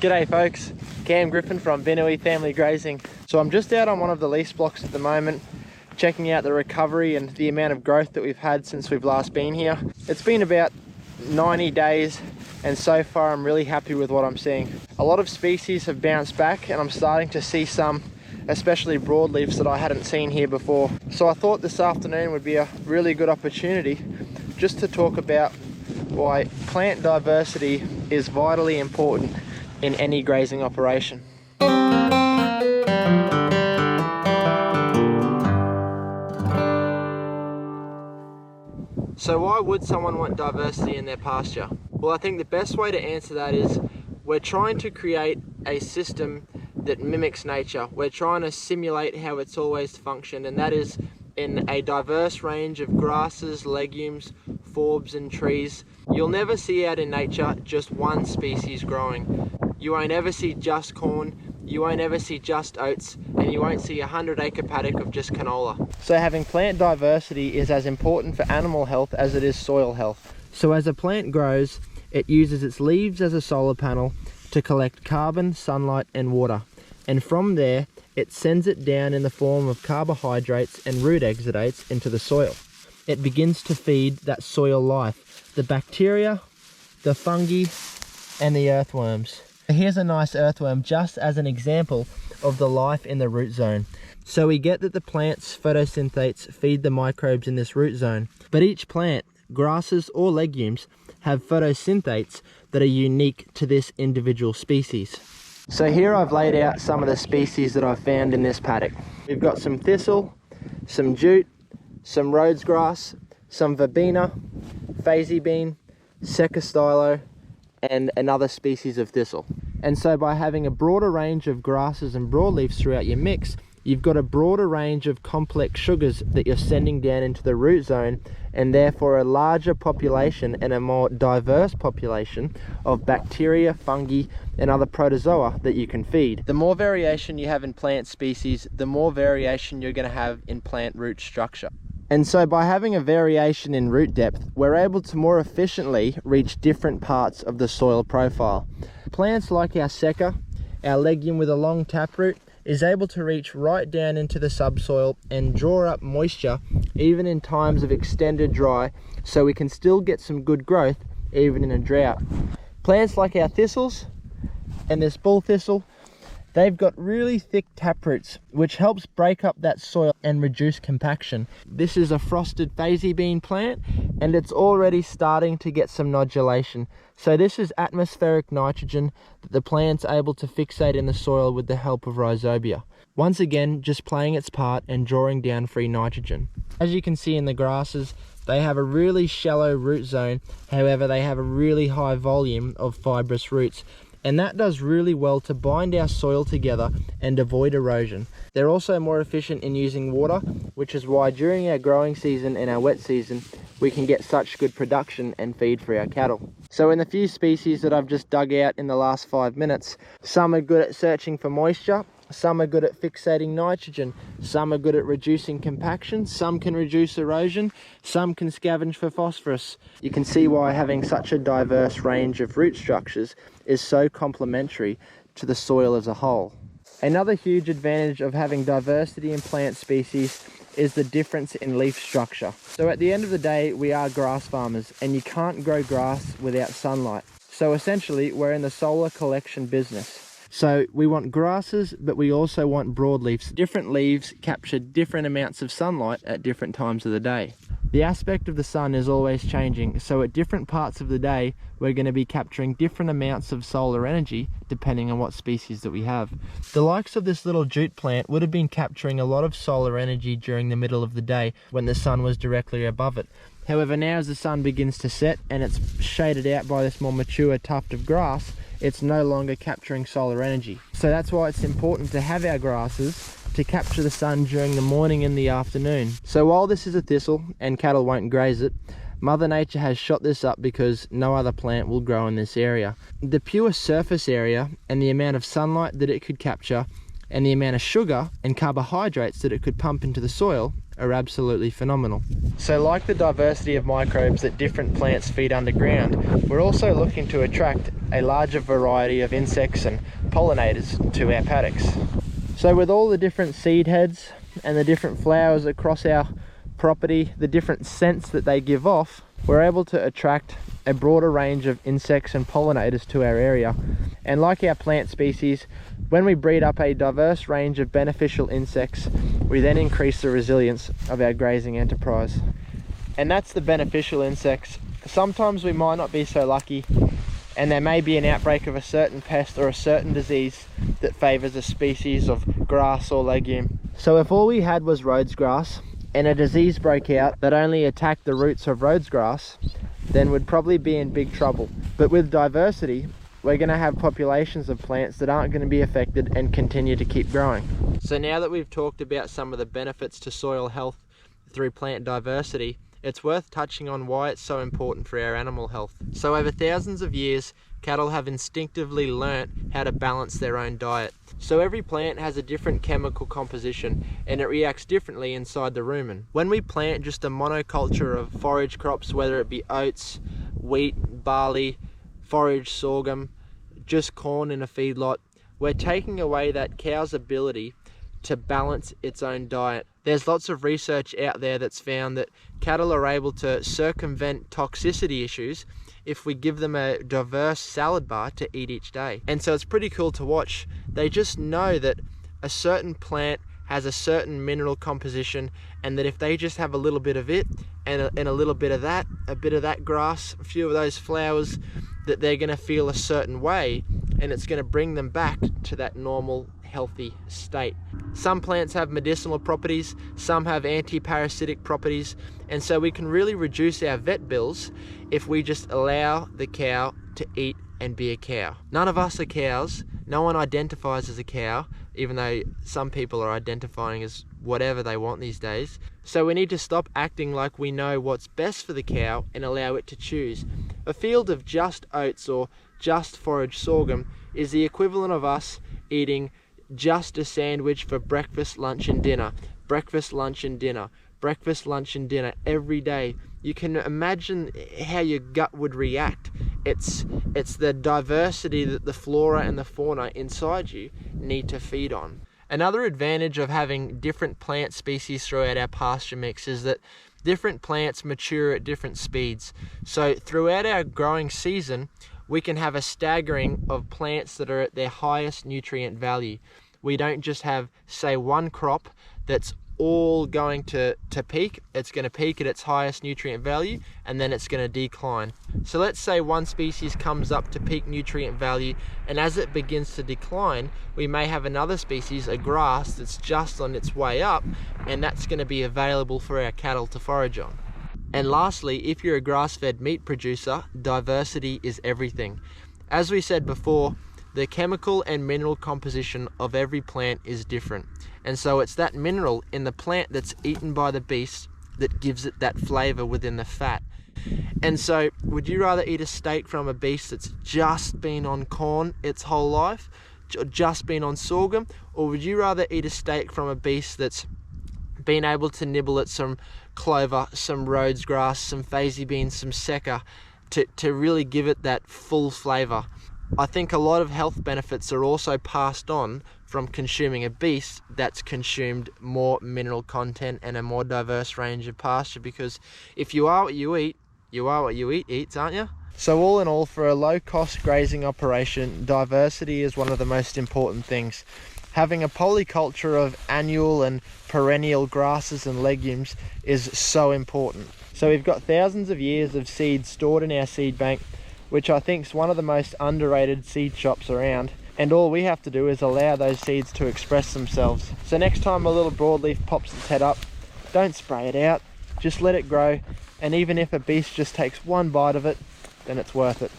G'day folks, Cam Griffin from Benui Family Grazing. So I'm just out on one of the lease blocks at the moment, checking out the recovery and the amount of growth that we've had since we've last been here. It's been about 90 days and so far I'm really happy with what I'm seeing. A lot of species have bounced back and I'm starting to see some, especially broadleafs, that I hadn't seen here before. So I thought this afternoon would be a really good opportunity just to talk about why plant diversity is vitally important in any grazing operation. So why would someone want diversity in their pasture? Well, I think the best way to answer that is we're trying to create a system that mimics nature. We're trying to simulate how it's always functioned, and that is in a diverse range of grasses, legumes, forbs and trees. You'll never see out in nature just one species growing. You won't ever see just corn, you won't ever see just oats, and you won't see a 100-acre paddock of just canola. So having plant diversity is as important for animal health as it is soil health. So as a plant grows, it uses its leaves as a solar panel to collect carbon, sunlight and water. And from there, it sends it down in the form of carbohydrates and root exudates into the soil. It begins to feed that soil life, the bacteria, the fungi and the earthworms. Here's a nice earthworm just as an example of the life in the root zone. So we get that the plant's photosynthetes feed the microbes in this root zone, but each plant, grasses or legumes, have photosynthetes that are unique to this individual species. So here I've laid out some of the species that I've found in this paddock. We've got some thistle, some jute, some Rhodes grass, some verbena, phasey bean, secastylo, and another species of thistle. And so by having a broader range of grasses and broadleafs throughout your mix, you've got a broader range of complex sugars that you're sending down into the root zone, and therefore a larger population and a more diverse population of bacteria, fungi and other protozoa that you can feed. The more variation you have in plant species, the more variation you're going to have in plant root structure. And so by having a variation in root depth, we're able to more efficiently reach different parts of the soil profile. Plants like our seca, our legume with a long taproot, is able to reach right down into the subsoil and draw up moisture even in times of extended dry, so we can still get some good growth even in a drought. Plants like our thistles and this bull thistle, they've got really thick taproots, which helps break up that soil and reduce compaction. This is a frosted phasey bean plant, and it's already starting to get some nodulation. So this is atmospheric nitrogen that the plant's able to fixate in the soil with the help of rhizobia. Once again, just playing its part and drawing down free nitrogen. As you can see in the grasses, they have a really shallow root zone, however they have a really high volume of fibrous roots. And that does really well to bind our soil together and avoid erosion. They're also more efficient in using water, which is why during our growing season and our wet season, we can get such good production and feed for our cattle. So in the few species that I've just dug out in the last 5 minutes, some are good at searching for moisture, some are good at fixating nitrogen, some are good at reducing compaction, some can reduce erosion, some can scavenge for phosphorus. You can see why having such a diverse range of root structures is so complementary to the soil as a whole. Another huge advantage of having diversity in plant species is the difference in leaf structure. So at the end of the day, we are grass farmers and you can't grow grass without sunlight. So essentially, we're in the solar collection business. So we want grasses, but we also want broadleafs. Different leaves capture different amounts of sunlight at different times of the day. The aspect of the sun is always changing, so at different parts of the day, we're going to be capturing different amounts of solar energy depending on what species that we have. The likes of this little jute plant would have been capturing a lot of solar energy during the middle of the day when the sun was directly above it. However, now as the sun begins to set and it's shaded out by this more mature tuft of grass, it's no longer capturing solar energy. So that's why it's important to have our grasses to capture the sun during the morning and the afternoon. So while this is a thistle and cattle won't graze it, Mother Nature has shot this up because no other plant will grow in this area. The pure surface area and the amount of sunlight that it could capture and the amount of sugar and carbohydrates that it could pump into the soil are absolutely phenomenal. So like the diversity of microbes that different plants feed underground, we're also looking to attract a larger variety of insects and pollinators to our paddocks. So with all the different seed heads and the different flowers across our property, the different scents that they give off, we're able to attract a broader range of insects and pollinators to our area. And like our plant species, when we breed up a diverse range of beneficial insects, we then increase the resilience of our grazing enterprise. And that's the beneficial insects. Sometimes we might not be so lucky, and there may be an outbreak of a certain pest or a certain disease that favours a species of grass or legume. So if all we had was Rhodes grass, and a disease broke out that only attacked the roots of Rhodes grass, then we'd probably be in big trouble. But with diversity, we're going to have populations of plants that aren't going to be affected and continue to keep growing. So now that we've talked about some of the benefits to soil health through plant diversity, it's worth touching on why it's so important for our animal health. So over thousands of years, cattle have instinctively learnt how to balance their own diet. So every plant has a different chemical composition and it reacts differently inside the rumen. When we plant just a monoculture of forage crops, whether it be oats, wheat, barley, forage, sorghum, just corn in a feedlot, we're taking away that cow's ability to balance its own diet. There's lots of research out there that's found that cattle are able to circumvent toxicity issues if we give them a diverse salad bar to eat each day. And so it's pretty cool to watch. They just know that a certain plant has a certain mineral composition, and that if they just have a little bit of it and a little bit of that, a bit of that grass, a few of those flowers, that they're going to feel a certain way, and it's going to bring them back to that normal healthy state. Some plants have medicinal properties, some have anti-parasitic properties, and so we can really reduce our vet bills if we just allow the cow to eat and be a cow. None of us are cows. No one identifies as a cow, even though some people are identifying as whatever they want these days. So we need to stop acting like we know what's best for the cow and allow it to choose. A field of just oats or just forage sorghum is the equivalent of us eating just a sandwich for breakfast, lunch and dinner, breakfast, lunch and dinner, breakfast, lunch and dinner every day. You can imagine how your gut would react. It's the diversity that the flora and the fauna inside you need to feed on. Another advantage of having different plant species throughout our pasture mix is that different plants mature at different speeds. So throughout our growing season, we can have a staggering of plants that are at their highest nutrient value. We don't just have, say, one crop that's all going to peak. It's going to peak at its highest nutrient value and then it's going to decline. So let's say one species comes up to peak nutrient value, and as it begins to decline, we may have another species, a grass, that's just on its way up, and that's going to be available for our cattle to forage on. And lastly, if you're a grass-fed meat producer, diversity is everything. As we said before, the chemical and mineral composition of every plant is different. And so it's that mineral in the plant that's eaten by the beast that gives it that flavor within the fat. And so would you rather eat a steak from a beast that's just been on corn its whole life, or just been on sorghum, or would you rather eat a steak from a beast that's been able to nibble at some clover, some Rhodes grass, some phasey beans, some seca, to really give it that full flavor? I think a lot of health benefits are also passed on from consuming a beast that's consumed more mineral content and a more diverse range of pasture, because if you are what you eat, you are what you eat, aren't you? So all in all, for a low-cost grazing operation, diversity is one of the most important things. Having a polyculture of annual and perennial grasses and legumes is so important. So we've got thousands of years of seeds stored in our seed bank, which I think is one of the most underrated seed shops around. And all we have to do is allow those seeds to express themselves. So next time a little broadleaf pops its head up, don't spray it out, just let it grow. And even if a beast just takes one bite of it, then it's worth it.